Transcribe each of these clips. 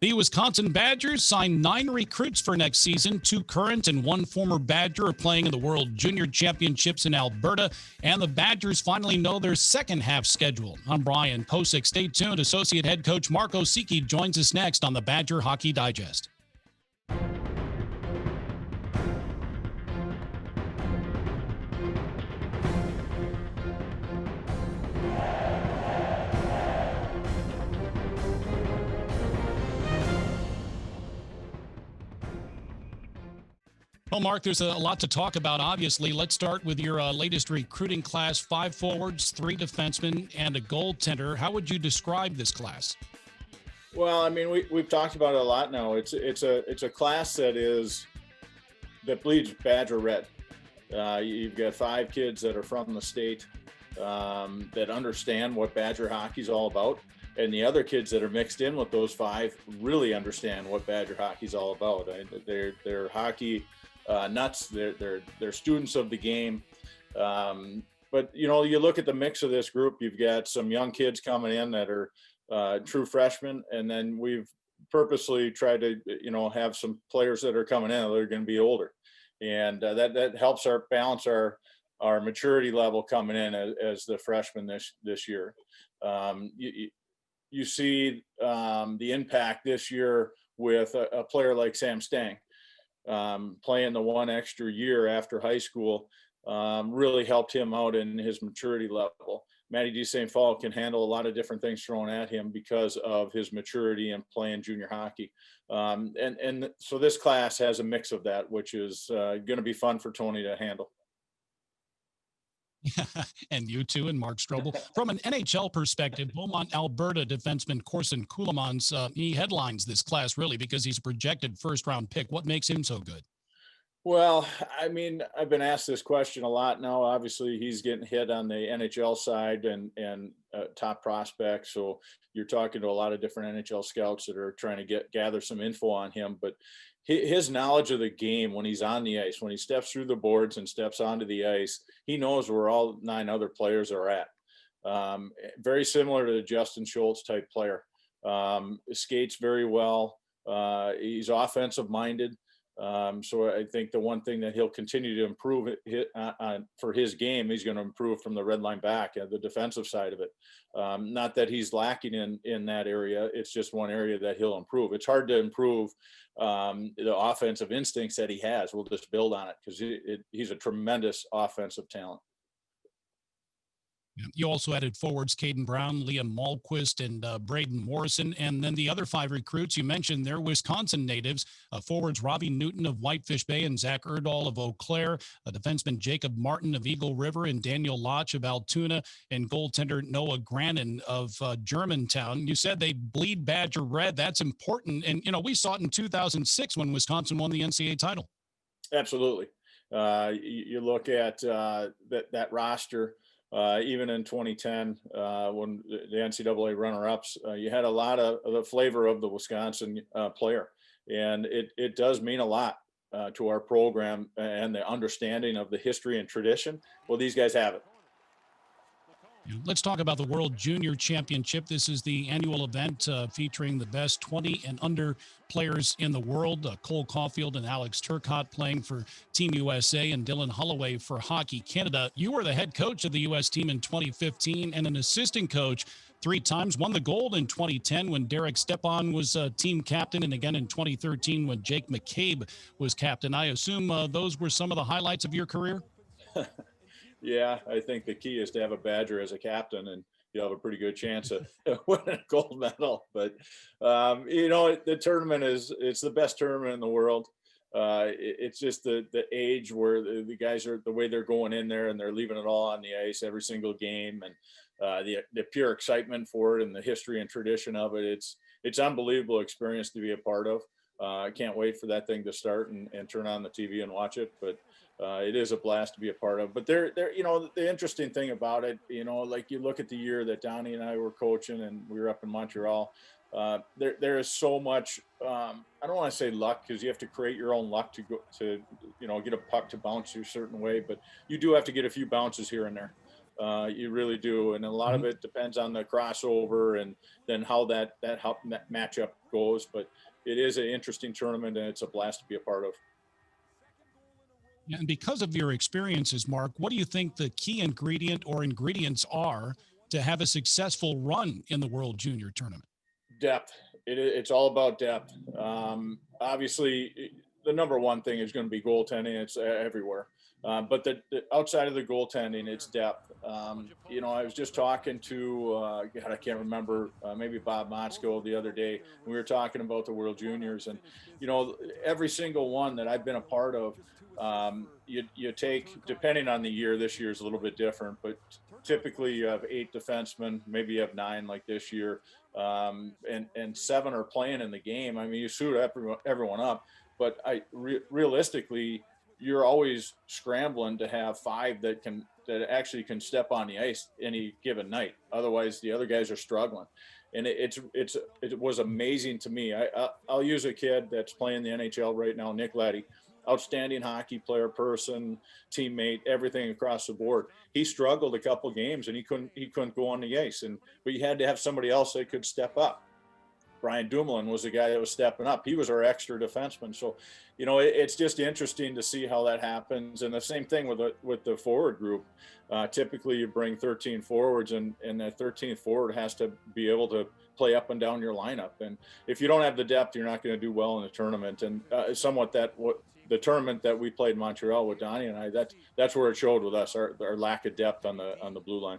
The Wisconsin Badgers signed 9 recruits for next season. 2 current and 1 former Badger are playing in the World Junior Championships in Alberta, and the Badgers finally know their second half schedule. I'm Brian Posick. Stay tuned. Associate head coach Mark Osiecki joins us next on the Badger Hockey Digest. Well, Mark, there's a lot to talk about, obviously. Let's start with your latest recruiting class, 5 forwards, 3 defensemen, and a goaltender. How would you describe this class? Well, I mean, we've talked about it a lot now. It's a class that bleeds Badger red. You've got 5 kids that are from the state that understand what Badger hockey is all about. And the other kids that are mixed in with those 5 really understand what Badger hockey is all about. They're hockey nuts. They're students of the game. But you look at the mix of this group. You've got some young kids coming in that are true freshmen, and then we've purposely tried to have some players that are coming in that are going to be older, and that helps balance our maturity level coming in as the freshmen this year. You see the impact this year with a player like Sam Stang. Playing the 1 extra year after high school really helped him out in his maturity level. Matty D. St. Paul can handle a lot of different things thrown at him because of his maturity and playing junior hockey. And so this class has a mix of that, which is going to be fun for Tony to handle. And you too, and Mark Strobel. From an NHL perspective, Beaumont, Alberta defenseman Corson Ceulemans, he headlines this class really because he's a projected first-round pick. What makes him so good? Well, I mean, I've been asked this question a lot now. Obviously, he's getting hit on the NHL side and top prospects. So you're talking to a lot of different NHL scouts that are trying to gather some info on him. But his knowledge of the game when he's on the ice, when he steps through the boards and steps onto the ice, he knows where all 9 other players are at. Very similar to the Justin Schultz type player. Skates very well. He's offensive minded. So I think the one thing that he'll continue to improve for his game, he's going to improve from the red line back, the defensive side of it. Not that he's lacking in that area. It's just one area that he'll improve. It's hard to improve the offensive instincts that he has. We'll just build on it because he's a tremendous offensive talent. You also added forwards Caden Brown, Liam Malmquist, and Braden Morrison. And then the other 5 recruits, you mentioned they're Wisconsin natives. Forwards Robbie Newton of Whitefish Bay and Zach Erdahl of Eau Claire. Defenseman Jacob Martin of Eagle River and Daniel Lodge of Altoona. And goaltender Noah Grannon of Germantown. You said they bleed Badger red. That's important. And, we saw it in 2006 when Wisconsin won the NCAA title. Absolutely. You look at that roster. Even in 2010, when the NCAA runner-ups, you had a lot of the flavor of the Wisconsin player. And it does mean a lot to our program and the understanding of the history and tradition. Well, these guys have it. Let's talk about the World Junior Championship. This is the annual event featuring the best 20 and under players in the world. Cole Caulfield and Alex Turcotte playing for Team USA and Dylan Holloway for Hockey Canada. You were the head coach of the U.S. team in 2015 and an assistant coach 3 times. Won the gold in 2010 when Derek Stepan was team captain, and again in 2013 when Jake McCabe was captain. I assume those were some of the highlights of your career? Yeah, I think the key is to have a Badger as a captain, and you'll have a pretty good chance of winning a gold medal. But, the tournament it's the best tournament in the world. It's just the age where the guys are, the way they're going in there and they're leaving it all on the ice every single game, and the pure excitement for it and the history and tradition of it. It's unbelievable experience to be a part of. I can't wait for that thing to start and turn on the TV and watch it. But it is a blast to be a part of. But the interesting thing about it, like you look at the year that Donnie and I were coaching and we were up in Montreal, there is so much, I don't want to say luck, because you have to create your own luck to get a puck to bounce a certain way, but you do have to get a few bounces here and there. You really do. And a lot of it depends on the crossover and then how that matchup goes. But it is an interesting tournament, and it's a blast to be a part of. And because of your experiences, Mark, what do you think the key ingredient or ingredients are to have a successful run in the World Junior Tournament? Depth. It's all about depth. Obviously, the number one thing is going to be goaltending. It's everywhere. But the outside of the goaltending, it's depth. I was just talking to, God, I can't remember, maybe Bob Motzko the other day. We were talking about the World Juniors, and, every single one that I've been a part of, you take, depending on the year, this year is a little bit different, but typically you have 8 defensemen, maybe you have 9 like this year, and 7 are playing in the game. I mean, you suit everyone up, but realistically, you're always scrambling to have 5 that actually can step on the ice any given night. Otherwise, the other guys are struggling. And it was amazing to me. I'll use a kid that's playing the NHL right now, Nick Leddy. Outstanding hockey player, person, teammate, everything across the board. He struggled a couple games and he couldn't go on the ice, but you had to have somebody else that could step up. Brian Dumoulin was the guy that was stepping up. He was our extra defenseman. So, it's just interesting to see how that happens. And the same thing with the forward group. Typically, you bring 13 forwards, and that 13th forward has to be able to play up and down your lineup. And if you don't have the depth, you're not going to do well in the tournament. And the tournament that we played in Montreal with Donnie and I, that's where it showed with us, our lack of depth on the blue line.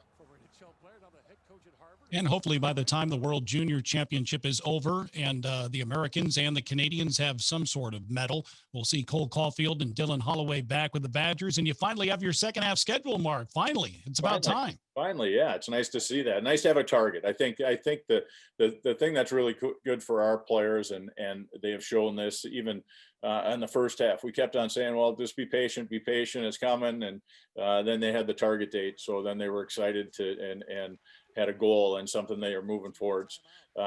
And hopefully by the time the World Junior Championship is over and the Americans and the Canadians have some sort of medal, we'll see Cole Caulfield and Dylan Holloway back with the Badgers, and you finally have your second half schedule, Mark. Finally, it's about time. Finally, yeah, it's nice to see that. Nice to have a target. I think the thing that's really good for our players, and they have shown this even in the first half. We kept on saying, well, just be patient, it's coming. And then they had the target date. So then they were excited and had a goal and something they are moving towards.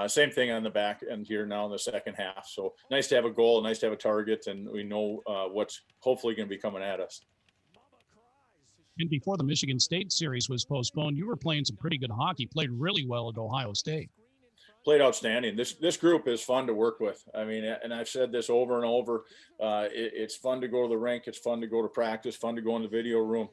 Same thing on the back end here now in the second half. So nice to have a goal, nice to have a target, and we know what's hopefully going to be coming at us. And before the Michigan State series was postponed, you were playing some pretty good hockey, played really well at Ohio State. Played outstanding. This group is fun to work with. I mean, and I've said this over and over. It's fun to go to the rink. It's fun to go to practice. Fun to go in the video room.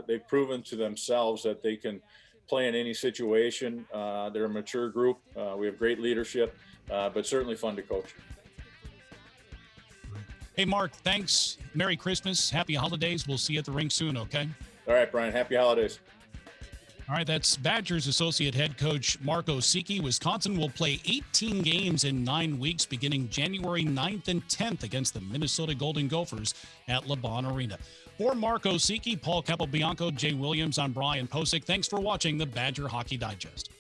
They've proven to themselves that they can play in any situation. They're a mature group. We have great leadership, but certainly fun to coach. Hey, Mark, thanks. Merry Christmas. Happy holidays. We'll see you at the rink soon, okay? All right, Brian. Happy holidays. All right, that's Badgers associate head coach Mark Osiecki. Wisconsin will play 18 games in 9 weeks beginning January 9th and 10th against the Minnesota Golden Gophers at LeBron Arena. For Mark Osiecki, Paul Capobianco, Jay Williams, I'm Brian Posick. Thanks for watching the Badger Hockey Digest.